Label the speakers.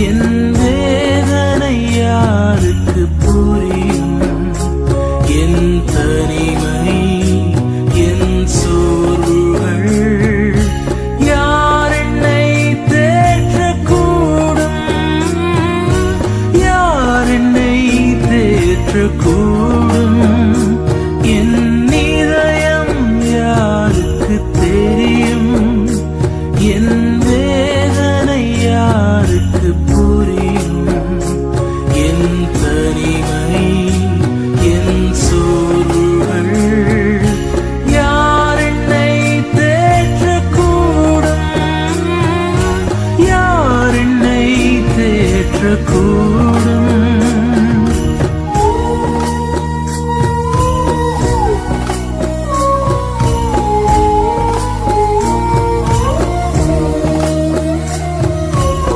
Speaker 1: என் வேதனை யாருக்கு புரியும்? என் தனிமை, என் சோர்வுகள் யார் என்னை தேற்றக்கூடும்? யார் என்னை தேற்றக்கூடும்? என் இதயம் யாருக்கு தெரியும்? என் வேதனை யாருக்கு புரியும்? என் தனிமை, என் சோர்வுகள் யார் என்னை தேற்றக்கூடும்? யார் என்னை தேற்றக்கூடும்?